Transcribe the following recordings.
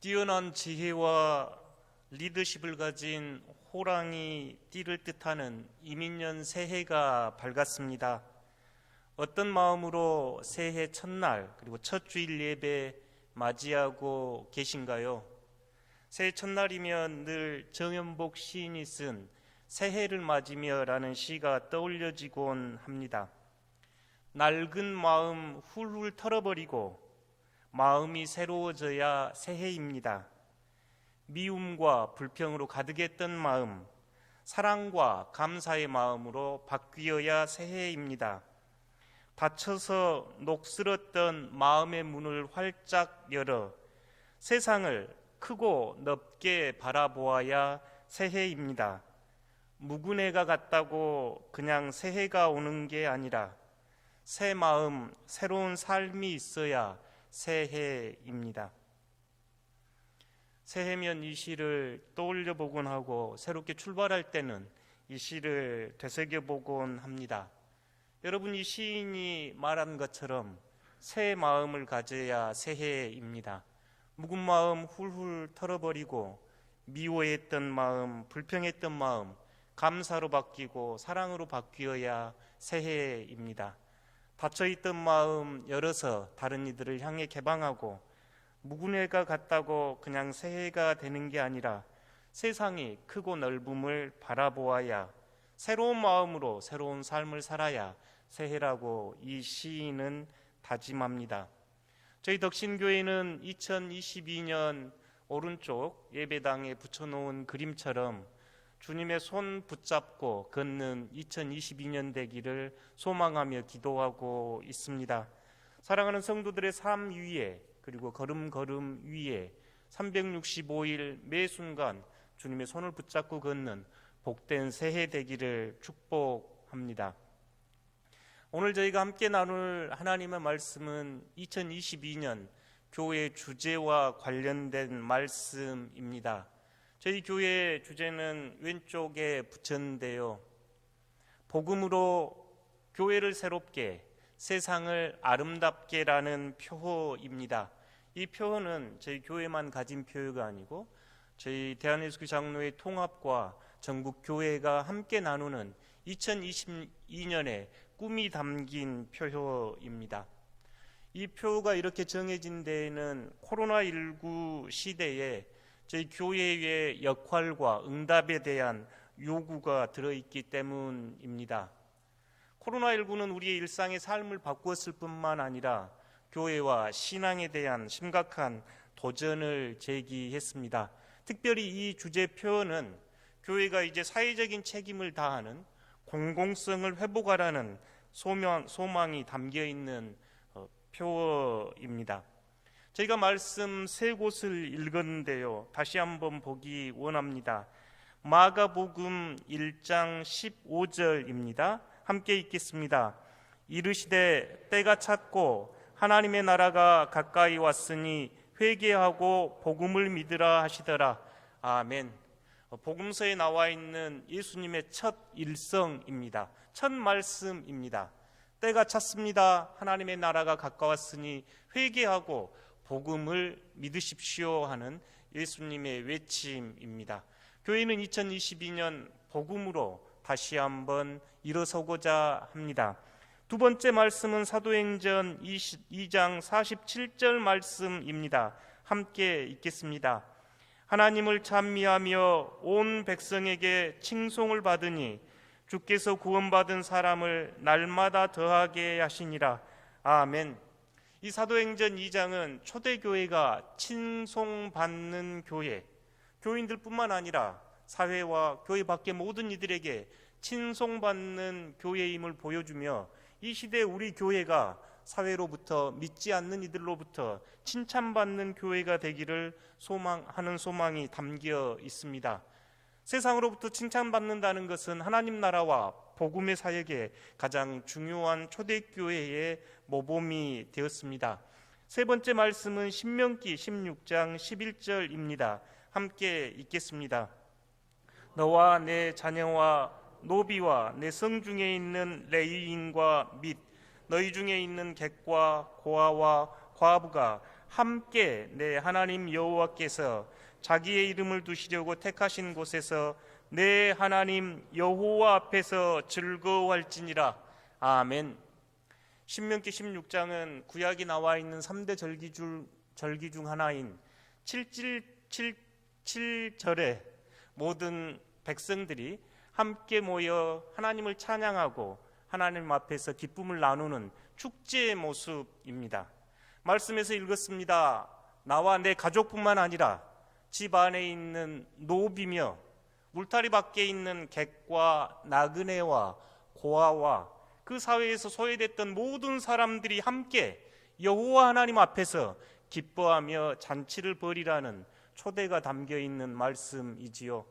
뛰어난 지혜와 리더십을 가진 호랑이 띠를 뜻하는 이민년 새해가 밝았습니다. 어떤 마음으로 새해 첫날 그리고 첫 주일 예배 맞이하고 계신가요? 새해 첫날이면 늘 정연복 시인이 쓴 새해를 맞으며 라는 시가 떠올려지곤 합니다. 낡은 마음 훌훌 털어버리고 마음이 새로워져야 새해입니다. 미움과 불평으로 가득했던 마음, 사랑과 감사의 마음으로 바뀌어야 새해입니다. 닫혀서 녹슬었던 마음의 문을 활짝 열어 세상을 크고 넓게 바라보아야 새해입니다. 묵은 해가 갔다고 그냥 새해가 오는 게 아니라 새 마음, 새로운 삶이 있어야 새해입니다. 새해면 이 시를 떠올려 보곤 하고 새롭게 출발할 때는 이 시를 되새겨 보곤 합니다. 여러분, 이 시인이 말한 것처럼 새 마음을 가져야 새해입니다. 묵은 마음 훌훌 털어버리고 미워했던 마음, 불평했던 마음 감사로 바뀌고 사랑으로 바뀌어야 새해입니다. 닫혀있던 마음 열어서 다른 이들을 향해 개방하고 묵은 해가 갔다고 그냥 새해가 되는 게 아니라 세상이 크고 넓음을 바라보아야 새로운 마음으로 새로운 삶을 살아야 새해라고 이 시인은 다짐합니다. 저희 덕신교회는 2022년 오른쪽 예배당에 붙여놓은 그림처럼 주님의 손 붙잡고 걷는 2022년 되기를 소망하며 기도하고 있습니다. 사랑하는 성도들의 삶 위에 그리고 걸음걸음 위에 365일 매 순간 주님의 손을 붙잡고 걷는 복된 새해 되기를 축복합니다. 오늘 저희가 함께 나눌 하나님의 말씀은 2022년 교회 주제와 관련된 말씀입니다. 저희 교회 주제는 왼쪽에 붙였는데요. 복음으로 교회를 새롭게 세상을 아름답게라는 표어입니다. 이 표어는 저희 교회만 가진 표어가 아니고 저희 대한예수교 장로회 통합과 전국 교회가 함께 나누는 2022년의 꿈이 담긴 표어입니다. 이 표어가 이렇게 정해진 데에는 코로나19 시대에 저희 교회의 역할과 응답에 대한 요구가 들어있기 때문입니다. 코로나19는 우리의 일상의 삶을 바꾸었을 뿐만 아니라 교회와 신앙에 대한 심각한 도전을 제기했습니다. 특별히 이 주제 표현은 교회가 이제 사회적인 책임을 다하는 공공성을 회복하라는 소망이 담겨있는 표어입니다. 저희가 말씀 세 곳을 읽었는데요. 다시 한번 보기 원합니다. 마가복음 1장 15절입니다. 함께 읽겠습니다. 이르시되 때가 찼고 하나님의 나라가 가까이 왔으니 회개하고 복음을 믿으라 하시더라. 아멘. 복음서에 나와 있는 예수님의 첫 일성입니다. 첫 말씀입니다. 때가 찼습니다. 하나님의 나라가 가까웠으니 회개하고 복음을 믿으십시오 하는 예수님의 외침입니다. 교회는 2022년 복음으로 다시 한번 일어서고자 합니다. 두 번째 말씀은 사도행전 2장 47절 말씀입니다. 함께 읽겠습니다. 하나님을 찬미하며 온 백성에게 칭송을 받으니 주께서 구원받은 사람을 날마다 더하게 하시니라. 아멘. 이 사도행전 2장은 초대교회가 칭송받는 교회, 교인들뿐만 아니라 사회와 교회 밖의 모든 이들에게 칭송받는 교회임을 보여주며 이 시대에 우리 교회가 사회로부터 믿지 않는 이들로부터 칭찬받는 교회가 되기를 소망하는 소망이 담겨 있습니다. 세상으로부터 칭찬받는다는 것은 하나님 나라와 복음의 사역에 가장 중요한 초대교회의 모범이 되었습니다. 세 번째 말씀은 신명기 16장 11절입니다. 함께 읽겠습니다. 너와 내 자녀와 노비와 내 성중에 있는 레위인과 및 너희 중에 있는 객과 고아와 과부가 함께 내 하나님 여호와께서 자기의 이름을 두시려고 택하신 곳에서 내 하나님 여호와 앞에서 즐거워할지니라. 아멘. 신명기 16장은 구약이 나와 있는 3대 절기 중 하나인 7절에 모든 백성들이 함께 모여 하나님을 찬양하고 하나님 앞에서 기쁨을 나누는 축제의 모습입니다. 말씀에서 읽었습니다. 나와 내 가족뿐만 아니라 집 안에 있는 노비며 울타리 밖에 있는 객과 나그네와 고아와 그 사회에서 소외됐던 모든 사람들이 함께 여호와 하나님 앞에서 기뻐하며 잔치를 벌이라는 초대가 담겨 있는 말씀이지요.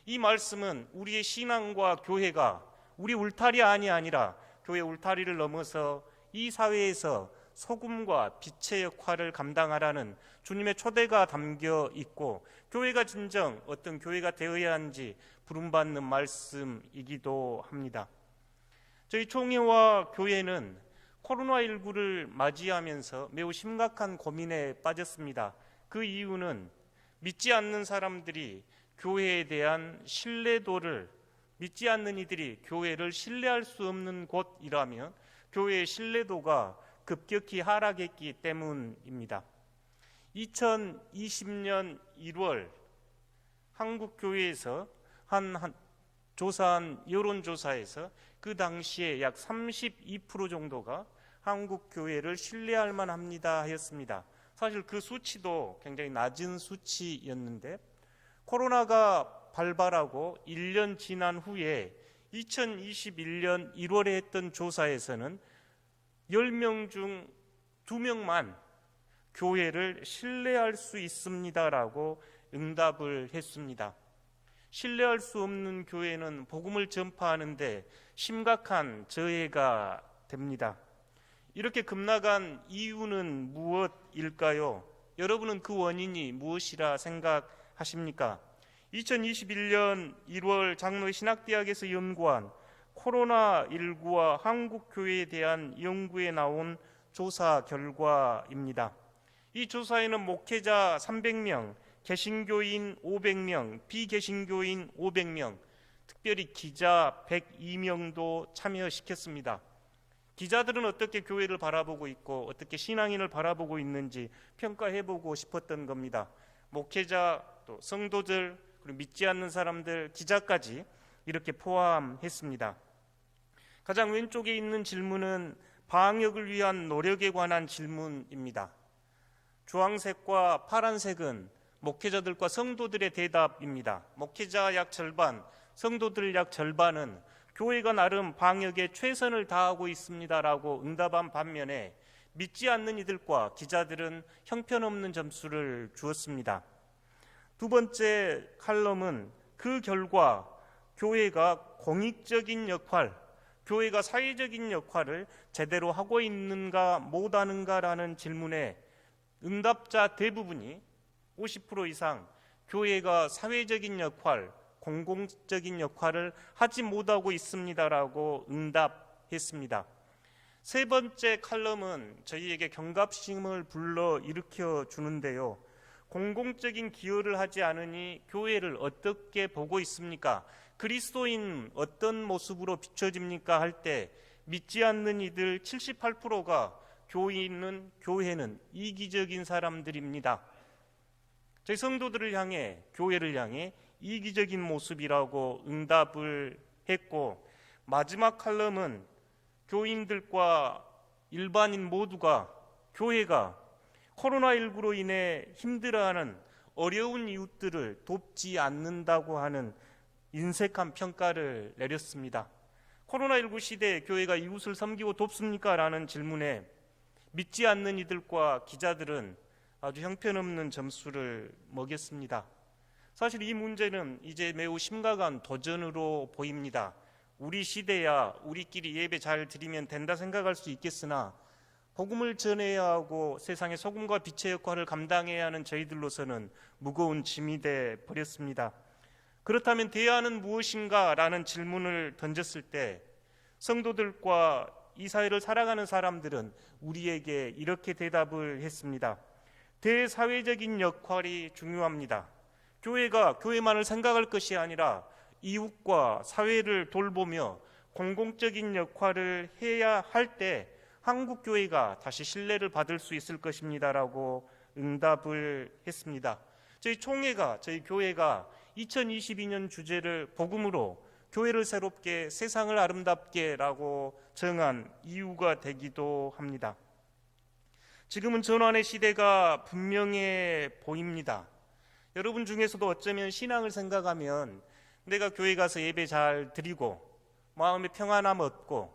이 말씀은 우리의 신앙과 교회가 우리 울타리 안이 아니라 교회 울타리를 넘어서 이 사회에서 소금과 빛의 역할을 감당하라는 주님의 초대가 담겨 있고, 교회가 진정 어떤 교회가 되어야 하는지 부름받는 말씀이기도 합니다. 저희 총회와 교회는 코로나19를 맞이하면서 매우 심각한 고민에 빠졌습니다. 그 이유는 믿지 않는 사람들이 교회에 대한 신뢰도를, 믿지 않는 이들이 교회를 신뢰할 수 없는 곳이라면 교회의 신뢰도가 급격히 하락했기 때문입니다. 2020년 1월 한국교회에서 조사한 여론조사에서 그 당시에 약 32% 정도가 한국교회를 신뢰할 만합니다 하였습니다. 사실 그 수치도 굉장히 낮은 수치였는데, 코로나가 발발하고 1년 지난 후에 2021년 1월에 했던 조사에서는 10명 중 2명만 교회를 신뢰할 수 있습니다라고 응답을 했습니다. 신뢰할 수 없는 교회는 복음을 전파하는데 심각한 저해가 됩니다. 이렇게 급락한 이유는 무엇일까요? 여러분은 그 원인이 무엇이라 생각하십니까? 2021년 1월 장로의 신학대학에서 연구한 코로나19와 한국교회에 대한 연구에 나온 조사 결과입니다. 이 조사에는 목회자 300명, 개신교인 500명, 비개신교인 500명, 특별히 기자 102명도 참여시켰습니다. 기자들은 어떻게 교회를 바라보고 있고 어떻게 신앙인을 바라보고 있는지 평가해보고 싶었던 겁니다. 목회자, 또 성도들, 그리고 믿지 않는 사람들, 기자까지 이렇게 포함했습니다. 가장 왼쪽에 있는 질문은 방역을 위한 노력에 관한 질문입니다. 주황색과 파란색은 목회자들과 성도들의 대답입니다. 목회자 약 절반, 성도들 약 절반은 교회가 나름 방역에 최선을 다하고 있습니다라고 응답한 반면에, 믿지 않는 이들과 기자들은 형편없는 점수를 주었습니다. 두 번째 칼럼은 그 결과 교회가 공익적인 역할, 교회가 사회적인 역할을 제대로 하고 있는가 못하는가라는 질문에 응답자 대부분이 50% 이상 교회가 사회적인 역할, 공공적인 역할을 하지 못하고 있습니다라고 응답했습니다. 세 번째 칼럼은 저희에게 경각심을 불러일으켜 주는데요. 공공적인 기여를 하지 않으니 교회를 어떻게 보고 있습니까? 그리스도인 어떤 모습으로 비춰집니까? 할 때 믿지 않는 이들 78%가 교회는 이기적인 사람들입니다. 저희 성도들을 향해, 교회를 향해 이기적인 모습이라고 응답을 했고, 마지막 칼럼은 교인들과 일반인 모두가 교회가 코로나19로 인해 힘들어하는 어려운 이웃들을 돕지 않는다고 하는 인색한 평가를 내렸습니다. 코로나19 시대에 교회가 이웃을 섬기고 돕습니까? 라는 질문에 믿지 않는 이들과 기자들은 아주 형편없는 점수를 먹였습니다. 사실 이 문제는 이제 매우 심각한 도전으로 보입니다. 우리 시대야 우리끼리 예배 잘 드리면 된다 생각할 수 있겠으나, 복음을 전해야 하고 세상의 소금과 빛의 역할을 감당해야 하는 저희들로서는 무거운 짐이 돼 버렸습니다. 그렇다면 대안은 무엇인가? 라는 질문을 던졌을 때 성도들과 이 사회를 살아가는 사람들은 우리에게 이렇게 대답을 했습니다. 대사회적인 역할이 중요합니다. 교회가 교회만을 생각할 것이 아니라 이웃과 사회를 돌보며 공공적인 역할을 해야 할 때 한국 교회가 다시 신뢰를 받을 수 있을 것입니다라고 응답을 했습니다. 저희 교회가 2022년 주제를 복음으로 교회를 새롭게 세상을 아름답게라고 정한 이유가 되기도 합니다. 지금은 전환의 시대가 분명해 보입니다. 여러분 중에서도 어쩌면 신앙을 생각하면 내가 교회 가서 예배 잘 드리고 마음의 평안함 얻고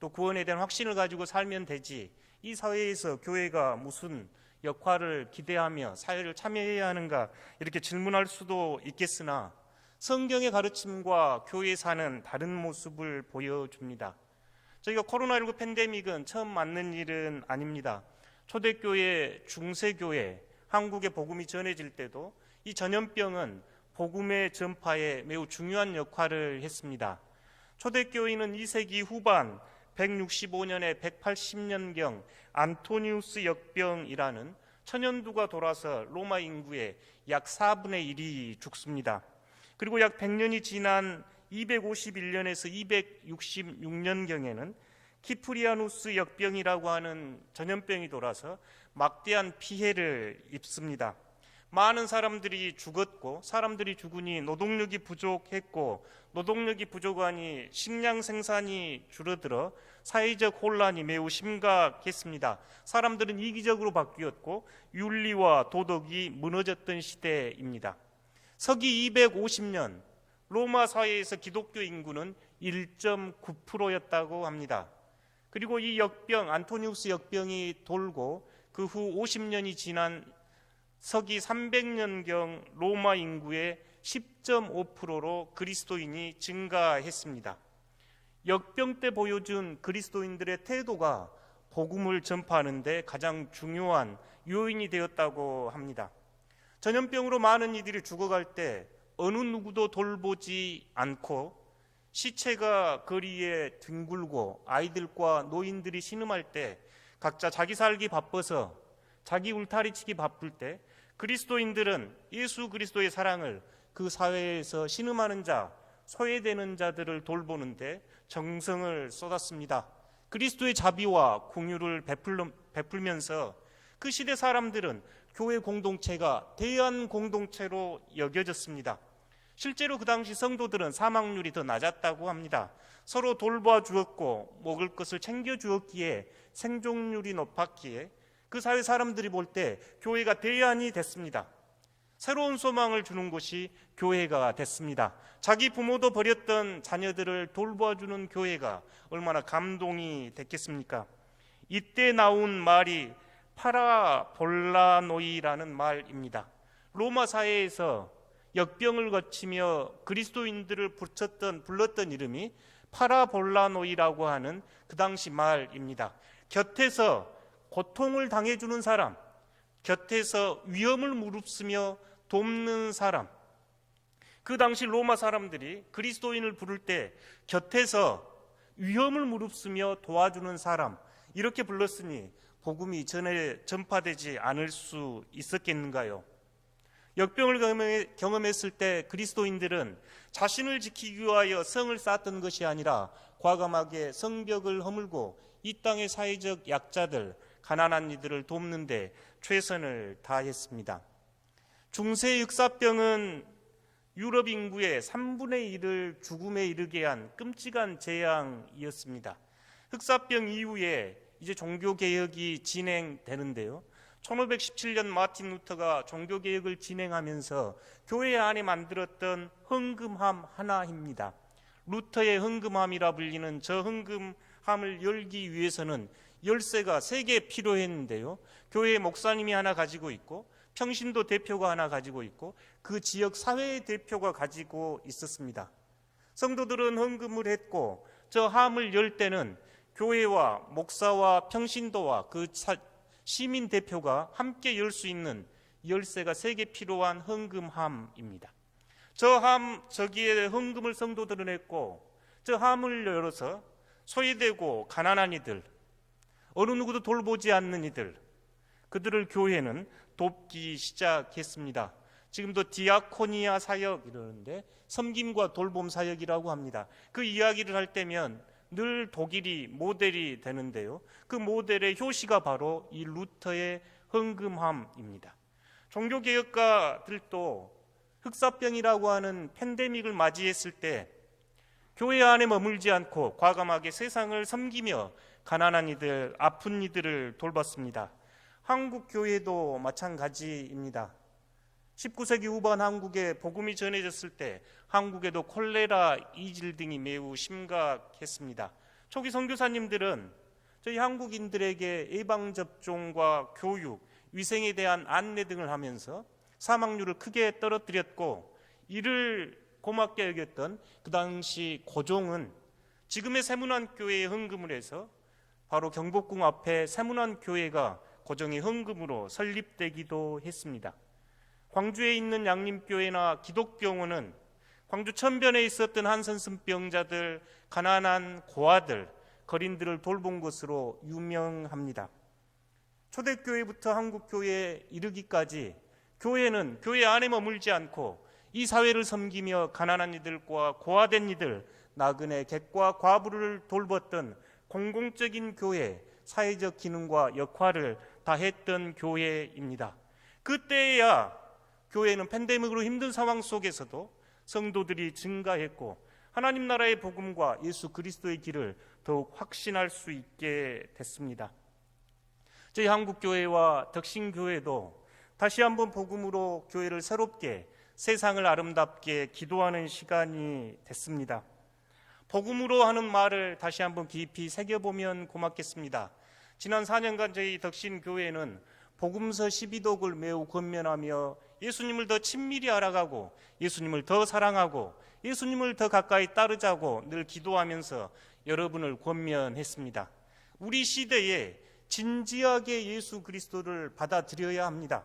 또 구원에 대한 확신을 가지고 살면 되지, 이 사회에서 교회가 무슨 역할을 기대하며 사회를 참여해야 하는가 이렇게 질문할 수도 있겠으나 성경의 가르침과 교회 사는 다른 모습을 보여줍니다. 저희가 코로나19 팬데믹은 처음 맞는 일은 아닙니다. 초대교회, 중세교회, 한국의 복음이 전해질 때도 이 전염병은 복음의 전파에 매우 중요한 역할을 했습니다. 초대교회는 2세기 후반 165년에 180년경 안토니우스 역병이라는 천연두가 돌아서 로마 인구의 약 4분의 1이 죽습니다. 그리고 약 100년이 지난 251년에서 266년경에는 키프리아누스 역병이라고 하는 전염병이 돌아서 막대한 피해를 입습니다. 많은 사람들이 죽었고, 사람들이 죽으니 노동력이 부족했고, 노동력이 부족하니 식량 생산이 줄어들어 사회적 혼란이 매우 심각했습니다. 사람들은 이기적으로 바뀌었고 윤리와 도덕이 무너졌던 시대입니다. 서기 250년 로마 사회에서 기독교 인구는 1.9%였다고 합니다. 그리고 이 역병, 안토니우스 역병이 돌고 그 후 50년이 지난 서기 300년경 로마 인구의 10.5%로 그리스도인이 증가했습니다. 역병 때 보여준 그리스도인들의 태도가 복음을 전파하는 데 가장 중요한 요인이 되었다고 합니다. 전염병으로 많은 이들이 죽어갈 때 어느 누구도 돌보지 않고 시체가 거리에 뒹굴고 아이들과 노인들이 신음할 때 각자 자기 살기 바빠서 자기 울타리치기 바쁠 때 그리스도인들은 예수 그리스도의 사랑을 그 사회에서 신음하는 자, 소외되는 자들을 돌보는데 정성을 쏟았습니다. 그리스도의 자비와 공유를 베풀면서 그 시대 사람들은 교회 공동체가 대한 공동체로 여겨졌습니다. 실제로 그 당시 성도들은 사망률이 더 낮았다고 합니다. 서로 돌봐주었고 먹을 것을 챙겨주었기에 생존율이 높았기에 그 사회 사람들이 볼 때 교회가 대안이 됐습니다. 새로운 소망을 주는 곳이 교회가 됐습니다. 자기 부모도 버렸던 자녀들을 돌봐주는 교회가 얼마나 감동이 됐겠습니까? 이때 나온 말이 파라볼라노이라는 말입니다. 로마 사회에서 역병을 거치며 그리스도인들을 불렀던 이름이 파라볼라노이라고 하는 그 당시 말입니다. 곁에서 고통을 당해주는 사람, 곁에서 위험을 무릅쓰며 돕는 사람. 그 당시 로마 사람들이 그리스도인을 부를 때 곁에서 위험을 무릅쓰며 도와주는 사람, 이렇게 불렀으니 복음이 전파되지 않을 수 있었겠는가요? 역병을 경험했을 때 그리스도인들은 자신을 지키기 위하여 성을 쌓았던 것이 아니라 과감하게 성벽을 허물고 이 땅의 사회적 약자들, 가난한 이들을 돕는 데 최선을 다했습니다. 중세 흑사병은 유럽 인구의 3분의 1을 죽음에 이르게 한 끔찍한 재앙이었습니다. 흑사병 이후에 이제 종교개혁이 진행되는데요. 1517년 마틴 루터가 종교개혁을 진행하면서 교회 안에 만들었던 헌금함 하나입니다. 루터의 헌금함이라 불리는 저 헌금함을 열기 위해서는 열쇠가 3개 필요했는데요. 교회 목사님이 하나 가지고 있고 평신도 대표가 하나 가지고 있고 그 지역 사회의 대표가 가지고 있었습니다. 성도들은 헌금을 했고 저 함을 열 때는 교회와 목사와 평신도와 그 시민 대표가 함께 열 수 있는 열쇠가 3개 필요한 헌금함입니다. 저기에 헌금을 성도들은 했고 저 함을 열어서 소외되고 가난한 이들, 어느 누구도 돌보지 않는 이들, 그들을 교회는 돕기 시작했습니다. 지금도 디아코니아 사역 이러는데 섬김과 돌봄 사역이라고 합니다. 그 이야기를 할 때면 늘 독일이 모델이 되는데요. 그 모델의 효시가 바로 이 루터의 헌금함입니다. 종교개혁가들도 흑사병이라고 하는 팬데믹을 맞이했을 때 교회 안에 머물지 않고 과감하게 세상을 섬기며 가난한 이들, 아픈 이들을 돌봤습니다. 한국 교회도 마찬가지입니다. 19세기 후반 한국에 복음이 전해졌을 때 한국에도 콜레라, 이질 등이 매우 심각했습니다. 초기 선교사님들은 저희 한국인들에게 예방접종과 교육, 위생에 대한 안내 등을 하면서 사망률을 크게 떨어뜨렸고, 이를 고맙게 여겼던 그 당시 고종은 지금의 세문안교회에 헌금을 해서 바로 경복궁 앞에 세문안교회가 고종의 헌금으로 설립되기도 했습니다. 광주에 있는 양림교회나 기독병원은 광주 천변에 있었던 한센스병자들, 가난한 고아들, 거린들을 돌본 것으로 유명합니다. 초대교회부터 한국교회에 이르기까지 교회는 교회 안에 머물지 않고 이 사회를 섬기며 가난한 이들과 고아된 이들, 나그네, 객과 과부를 돌봤던 공공적인 교회, 사회적 기능과 역할을 다했던 교회입니다. 그때야 교회는 팬데믹으로 힘든 상황 속에서도 성도들이 증가했고 하나님 나라의 복음과 예수 그리스도의 길을 더욱 확신할 수 있게 됐습니다. 저희 한국교회와 덕신교회도 다시 한번 복음으로 교회를 새롭게, 세상을 아름답게 기도하는 시간이 됐습니다. 복음으로 하는 말을 다시 한번 깊이 새겨보면 고맙겠습니다. 지난 4년간 저희 덕신교회는 복음서 12독을 매우 권면하며 예수님을 더 친밀히 알아가고 예수님을 더 사랑하고 예수님을 더 가까이 따르자고 늘 기도하면서 여러분을 권면했습니다. 우리 시대에 진지하게 예수 그리스도를 받아들여야 합니다.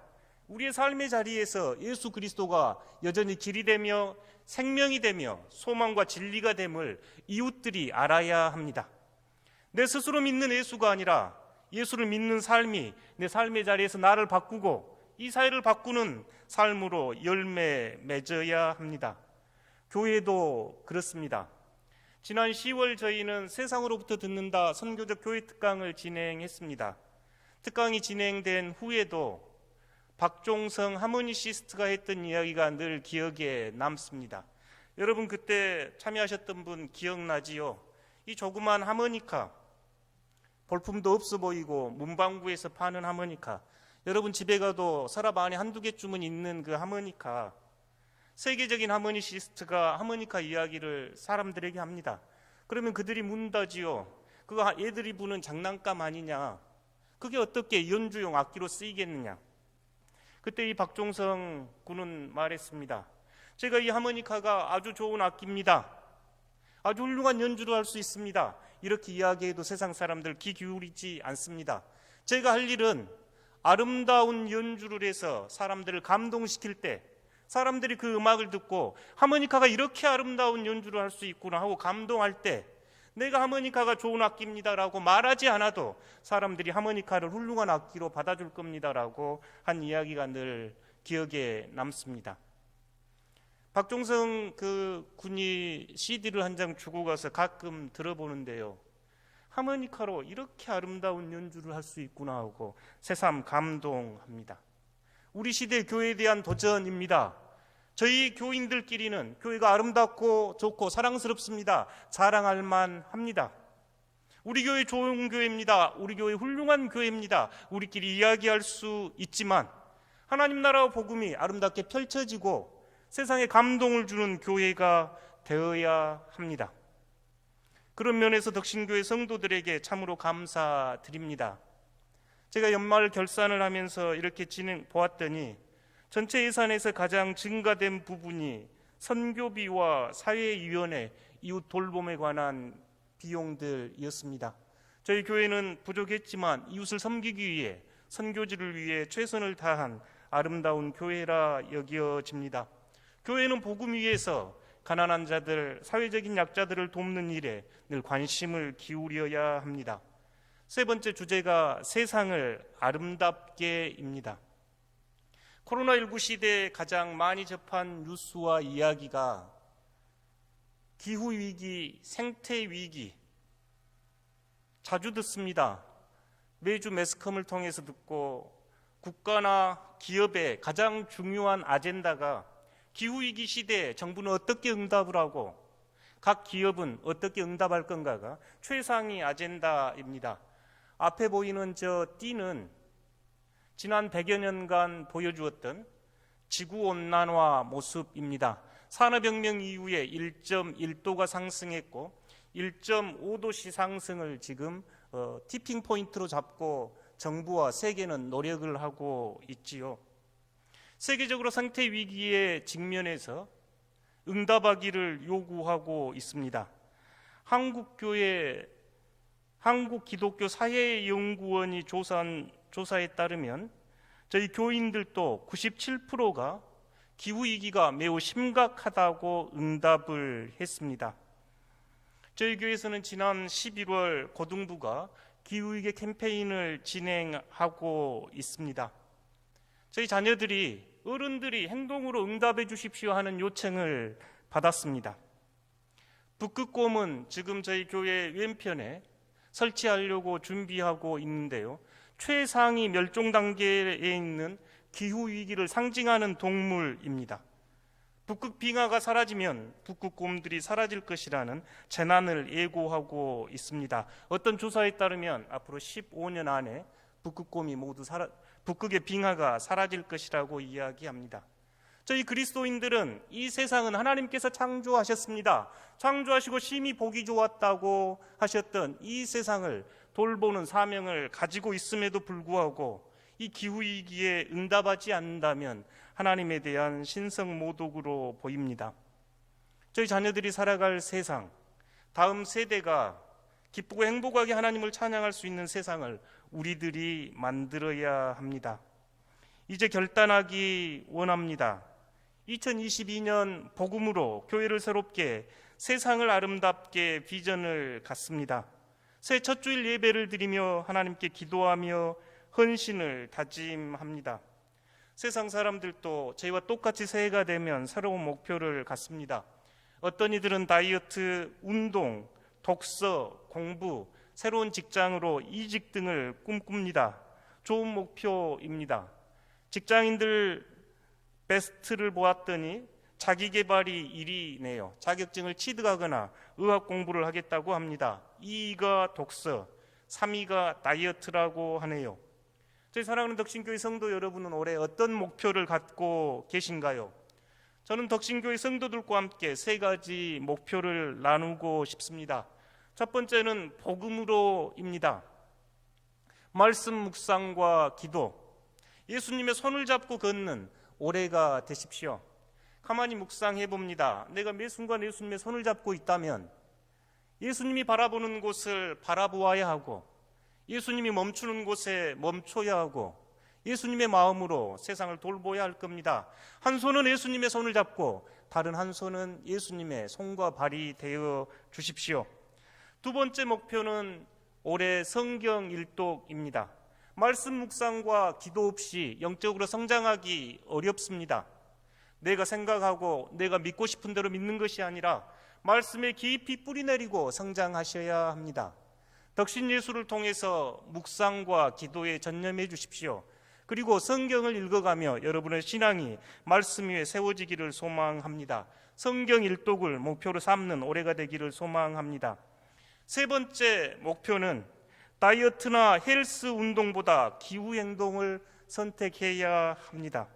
우리의 삶의 자리에서 예수 그리스도가 여전히 길이 되며 생명이 되며 소망과 진리가 됨을 이웃들이 알아야 합니다. 내 스스로 믿는 예수가 아니라 예수를 믿는 삶이 내 삶의 자리에서 나를 바꾸고 이 사회를 바꾸는 삶으로 열매 맺어야 합니다. 교회도 그렇습니다. 지난 10월 저희는 세상으로부터 듣는다 선교적 교회 특강을 진행했습니다. 특강이 진행된 후에도 박종성 하모니시스트가 했던 이야기가 늘 기억에 남습니다. 여러분 그때 참여하셨던 분 기억나지요? 이 조그만 하모니카, 볼품도 없어 보이고 문방구에서 파는 하모니카, 여러분 집에 가도 서랍 안에 한두 개쯤은 있는 그 하모니카, 세계적인 하모니시스트가 하모니카 이야기를 사람들에게 합니다. 그러면 그들이 묻다지요. 그거 애들이 부는 장난감 아니냐? 그게 어떻게 연주용 악기로 쓰이겠느냐? 그때 이 박종성 군은 말했습니다. 제가 이 하모니카가 아주 좋은 악기입니다. 아주 훌륭한 연주를 할 수 있습니다. 이렇게 이야기해도 세상 사람들 귀 기울이지 않습니다. 제가 할 일은 아름다운 연주를 해서 사람들을 감동시킬 때 사람들이 그 음악을 듣고 하모니카가 이렇게 아름다운 연주를 할 수 있구나 하고 감동할 때 내가 하모니카가 좋은 악기입니다라고 말하지 않아도 사람들이 하모니카를 훌륭한 악기로 받아줄 겁니다라고 한 이야기가 늘 기억에 남습니다. 박종성 그 군이 CD를 한 장 주고 가서 가끔 들어보는데요. 하모니카로 이렇게 아름다운 연주를 할 수 있구나 하고 새삼 감동합니다. 우리 시대 교회에 대한 도전입니다. 저희 교인들끼리는 교회가 아름답고 좋고 사랑스럽습니다. 자랑할 만합니다. 우리 교회 좋은 교회입니다. 우리 교회 훌륭한 교회입니다. 우리끼리 이야기할 수 있지만 하나님 나라와 복음이 아름답게 펼쳐지고 세상에 감동을 주는 교회가 되어야 합니다. 그런 면에서 덕신교회 성도들에게 참으로 감사드립니다. 제가 연말 결산을 하면서 이렇게 보았더니 전체 예산에서 가장 증가된 부분이 선교비와 사회위원회, 이웃 돌봄에 관한 비용들이었습니다. 저희 교회는 부족했지만 이웃을 섬기기 위해 선교지를 위해 최선을 다한 아름다운 교회라 여겨집니다. 교회는 복음 위에서 가난한 자들, 사회적인 약자들을 돕는 일에 늘 관심을 기울여야 합니다. 세 번째 주제가 세상을 아름답게입니다. 코로나19 시대에 가장 많이 접한 뉴스와 이야기가 기후위기, 생태위기, 자주 듣습니다. 매주 매스컴을 통해서 듣고 국가나 기업의 가장 중요한 아젠다가 기후위기 시대에 정부는 어떻게 응답을 하고 각 기업은 어떻게 응답할 건가가 최상위 아젠다입니다. 앞에 보이는 저 띠는 지난 100여 년간 보여주었던 지구온난화 모습입니다. 산업혁명 이후에 1.1도가 상승했고 1.5도씨 상승을 지금 티핑 포인트로 잡고 정부와 세계는 노력을 하고 있지요. 세계적으로 생태 위기에 직면해서 응답하기를 요구하고 있습니다. 한국기독교사회연구원이 조사한 조사에 따르면 저희 교인들도 97%가 기후위기가 매우 심각하다고 응답을 했습니다. 저희 교회에서는 지난 11월 고등부가 기후위기 캠페인을 진행하고 있습니다. 저희 자녀들이 어른들이 행동으로 응답해 주십시오 하는 요청을 받았습니다. 북극곰은 지금 저희 교회 왼편에 설치하려고 준비하고 있는데요. 최상위 멸종 단계에 있는 기후위기를 상징하는 동물입니다. 북극 빙하가 사라지면 북극곰들이 사라질 것이라는 재난을 예고하고 있습니다. 어떤 조사에 따르면 앞으로 15년 안에 북극곰이 모두 북극의 빙하가 사라질 것이라고 이야기합니다. 저희 그리스도인들은 이 세상은 하나님께서 창조하셨습니다. 창조하시고 심히 보기 좋았다고 하셨던 이 세상을 돌보는 사명을 가지고 있음에도 불구하고 이 기후위기에 응답하지 않는다면 하나님에 대한 신성모독으로 보입니다. 저희 자녀들이 살아갈 세상, 다음 세대가 기쁘고 행복하게 하나님을 찬양할 수 있는 세상을 우리들이 만들어야 합니다. 이제 결단하기 원합니다. 2022년 복음으로 교회를 새롭게 세상을 아름답게 비전을 갖습니다. 새 첫 주일 예배를 드리며 하나님께 기도하며 헌신을 다짐합니다. 세상 사람들도 저희와 똑같이 새해가 되면 새로운 목표를 갖습니다. 어떤 이들은 다이어트, 운동, 독서, 공부, 새로운 직장으로 이직 등을 꿈꿉니다. 좋은 목표입니다. 직장인들 베스트를 보았더니 자기개발이 1위네요. 자격증을 취득하거나 의학 공부를 하겠다고 합니다. 2위가 독서, 3위가 다이어트라고 하네요. 저희 사랑하는 덕신교회 성도 여러분은 올해 어떤 목표를 갖고 계신가요? 저는 덕신교회 성도들과 함께 세 가지 목표를 나누고 싶습니다. 첫 번째는 복음으로입니다. 말씀 묵상과 기도, 예수님의 손을 잡고 걷는 올해가 되십시오. 가만히 묵상해 봅니다. 내가 매 순간 예수님의 손을 잡고 있다면 예수님이 바라보는 곳을 바라보아야 하고 예수님이 멈추는 곳에 멈춰야 하고 예수님의 마음으로 세상을 돌보아야 할 겁니다. 한 손은 예수님의 손을 잡고 다른 한 손은 예수님의 손과 발이 되어 주십시오. 두 번째 목표는 올해 성경 일독입니다. 말씀 묵상과 기도 없이 영적으로 성장하기 어렵습니다. 내가 생각하고 내가 믿고 싶은 대로 믿는 것이 아니라 말씀에 깊이 뿌리내리고 성장하셔야 합니다. 덕신 예수를 통해서 묵상과 기도에 전념해 주십시오. 그리고 성경을 읽어가며 여러분의 신앙이 말씀 위에 세워지기를 소망합니다. 성경 일독을 목표로 삼는 올해가 되기를 소망합니다. 세 번째 목표는 다이어트나 헬스 운동보다 기후 행동을 선택해야 합니다.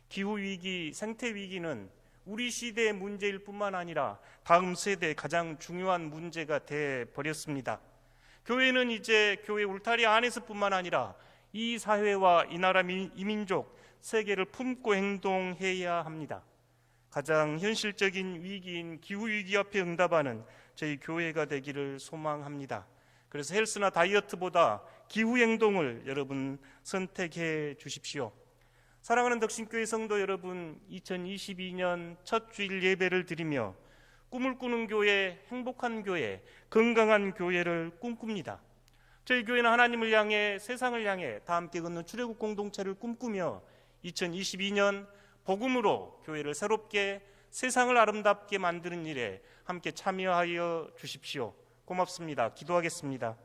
기후위기, 생태위기는 우리 시대의 문제일 뿐만 아니라 다음 세대의 가장 중요한 문제가 되어버렸습니다. 교회는 이제 교회 울타리 안에서뿐만 아니라 이 사회와 이 나라 이 민족, 세계를 품고 행동해야 합니다. 가장 현실적인 위기인 기후위기 앞에 응답하는 저희 교회가 되기를 소망합니다. 그래서 헬스나 다이어트보다 기후행동을 여러분 선택해 주십시오. 사랑하는 덕신교회 성도 여러분, 2022년 첫 주일 예배를 드리며 꿈을 꾸는 교회, 행복한 교회, 건강한 교회를 꿈꿉니다. 저희 교회는 하나님을 향해, 세상을 향해 다 함께 걷는 출애굽 공동체를 꿈꾸며 2022년 복음으로 교회를 새롭게 세상을 아름답게 만드는 일에 함께 참여하여 주십시오. 고맙습니다. 기도하겠습니다.